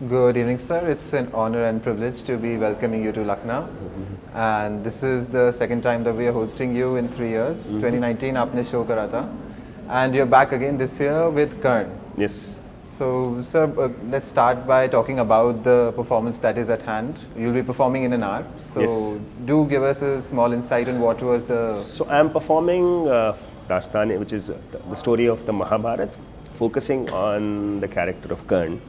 Good evening, sir. It's an honor and privilege to be welcoming you to Lucknow. And this is the second time that we are hosting you in 3 years. 2019 आपने show करा था. And you're back again this year with Kern. Yes. So, sir, let's start by talking about the performance that is at hand. You'll be performing in an hour. So, Yes. do give us a small insight on what was the... So I'm performing Dastangoi, which is the story of the Mahabharata, focusing on the character of Karn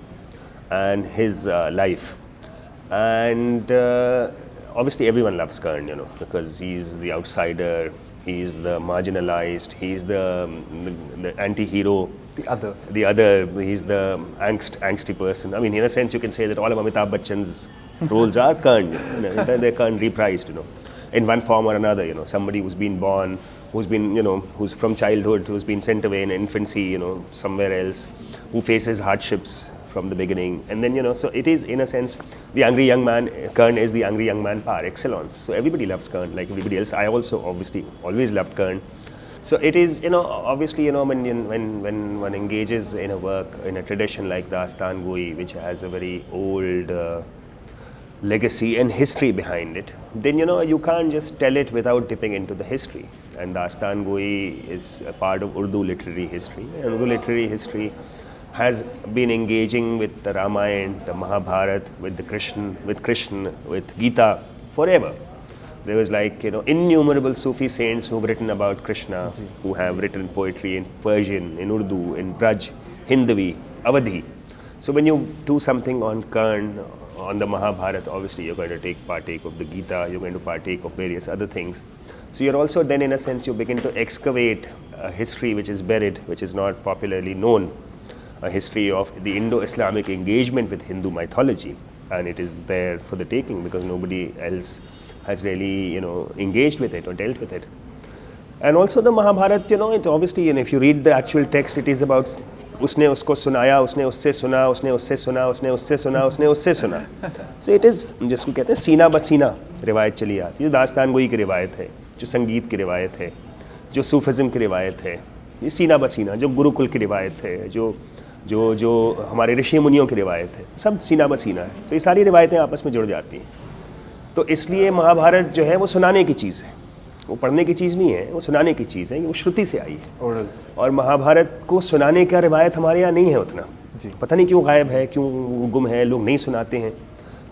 and his life. And obviously everyone loves Karn, because he's the outsider, he's the marginalized, he's the anti-hero. The other, he's the angsty person. I mean, in a sense, you can say that all of Amitabh Bachchan's roles are Karn. They're Karn reprised, in one form or another. Somebody who's been born, who's been, who's from childhood, who's been sent away in infancy, somewhere else, who faces hardships from the beginning. And then, so it is, in a sense, the angry young man. Karn is the angry young man par excellence. So everybody loves Karn, like everybody else. I also, obviously, always loved Karn. So it is, obviously, when one engages in a work, in a tradition like Dastangoi, which has a very old legacy and history behind it, then, you can't just tell it without dipping into the history. And Dastangoi is a part of Urdu literary history. And Urdu literary history has been engaging with the Ramayana, the Mahabharata, with Krishna, with Gita forever. There was innumerable Sufi saints who have written about Krishna, who have written poetry in Persian, in Urdu, in Braj, Hindavi, Awadhi. So when you do something on Karn, on the Mahabharata, obviously you're going to partake of the Gita, you're going to partake of various other things. So you're also then, in a sense, you begin to excavate a history which is buried, which is not popularly known, a history of the Indo-Islamic engagement with Hindu mythology. And it is there for the taking because nobody else has really, engaged with it or dealt with it. And also the Mahabharata, it obviously, if you read the actual text, it is about उसने उसको सुनाया, उसने उससे सुना, उसने उससे सुना, उसने उससे सुना, उसने उससे सुना. So it is, जिसको कहते हैं सीना बसीना रिवायत चली आती है. जो दास्तानगोई की रिवायत है, जो संगीत की रिवायत है, जो सूफिज़म की रिवायत है, ये सीना बसीना, जो गुरुकुल की रिवायत है, जो हमारे ऋषि मुनियों की रिवायत है, सब सीना बसीना है. तो ये सारी रिवायतें आपस में जुड़ जाती हैं. तो इसलिए महाभारत जो है वो सुनाने की चीज़ है, वो पढ़ने की चीज़ नहीं है, वो सुनाने की चीज़ है, वो श्रुति से आई है. और महाभारत को सुनाने का रिवायत हमारे यहाँ नहीं है उतना, पता नहीं क्यों गायब है, क्यों गुम है, लोग नहीं सुनाते हैं.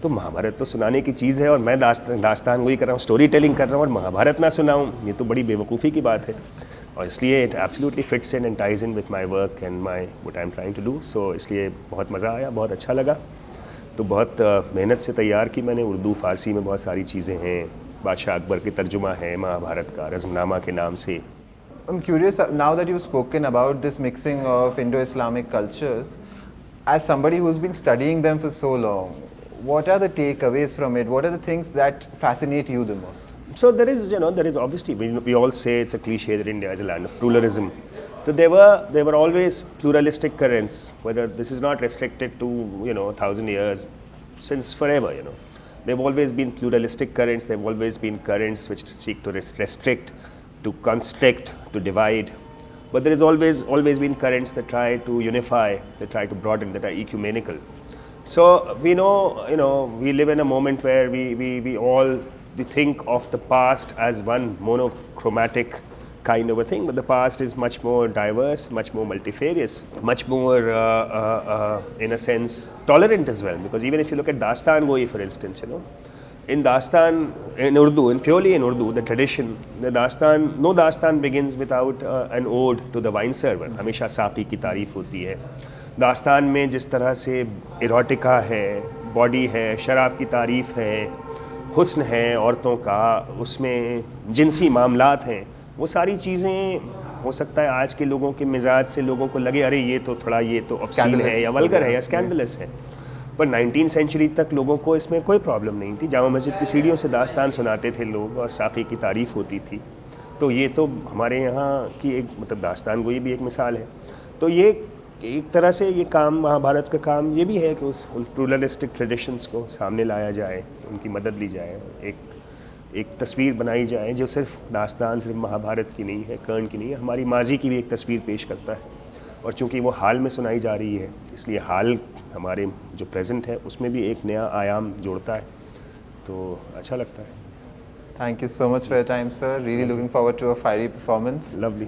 तो महाभारत तो सुनाने की चीज़ है और मैं दास्तानगोई कर रहा हूँ, स्टोरी टेलिंग कर रहा हूँ और महाभारत ना सुनाऊँ, ये तो बड़ी बेवकूफ़ी की बात है. और इसलिए it absolutely fits in and ties in with my work and my what I am trying to do. So इसलिए बहुत मज़ा आया, बहुत अच्छा लगा. तो बहुत मेहनत से तैयार की मैंने. उर्दू फ़ारसी में बहुत सारी चीज़ें हैं. बादशाह अकबर की तर्जुमा है महाभारत का रज़मनामा के नाम से. I'm curious, now that you've spoken about this mixing of Indo-Islamic cultures, as somebody who's been studying them for so long, what are the takeaways from it? What are the things that fascinate you the most? So there is obviously, we all say it's a cliche that India is a land of pluralism. So there were always pluralistic currents, whether this is not restricted to 1,000 years, since forever. They've always been pluralistic currents. They've always been currents which seek to restrict, to constrict, to divide. But there is always been currents that try to unify, that try to broaden, that are ecumenical. So we know, we live in a moment where we think of the past as one monochromatic kind of a thing, but the past is much more diverse, much more multifarious, much more, in a sense, tolerant as well. Because even if you look at Dastangoi, for instance, in Dastan, purely in Urdu, the tradition, no Dastan begins without an ode to the wine server. हमेशा साकी की तारीफ होती है. दास्तान में जिस तरह से इरोटिका है, बॉडी है, शराब की तारीफ है, हुस्न है औरतों का, उसमें जिनसी मामलात हैं, वो सारी चीज़ें हो सकता है आज के लोगों के मिजाज से लोगों को लगे अरे ये तो ऑब्सीन है या वल्गर है या स्कैंडलस है. पर 19वीं सेंचुरी तक लोगों को इसमें कोई प्रॉब्लम नहीं थी. जामा मस्जिद की सीढ़ियों से दास्तान सुनाते थे लोग और साकी की तारीफ़ होती थी. तो ये तो हमारे यहाँ की एक दास्तानगोई भी एक मिसाल है. तो ये एक तरह से ये काम, महाभारत का काम ये भी है कि उन प्लूरलिस्टिक ट्रेडिशंस को सामने लाया जाए, उनकी मदद ली जाए, एक तस्वीर बनाई जाए जो सिर्फ दास्तान, सिर्फ महाभारत की नहीं है, कर्ण की नहीं है, हमारी माजी की भी एक तस्वीर पेश करता है. और चूँकि वो हाल में सुनाई जा रही है, इसलिए हाल हमारे जो प्रेजेंट है उसमें भी एक नया आयाम जोड़ता है, तो अच्छा लगता है। Thank you so much for your time, sir. Really looking forward to a fiery performance. Lovely.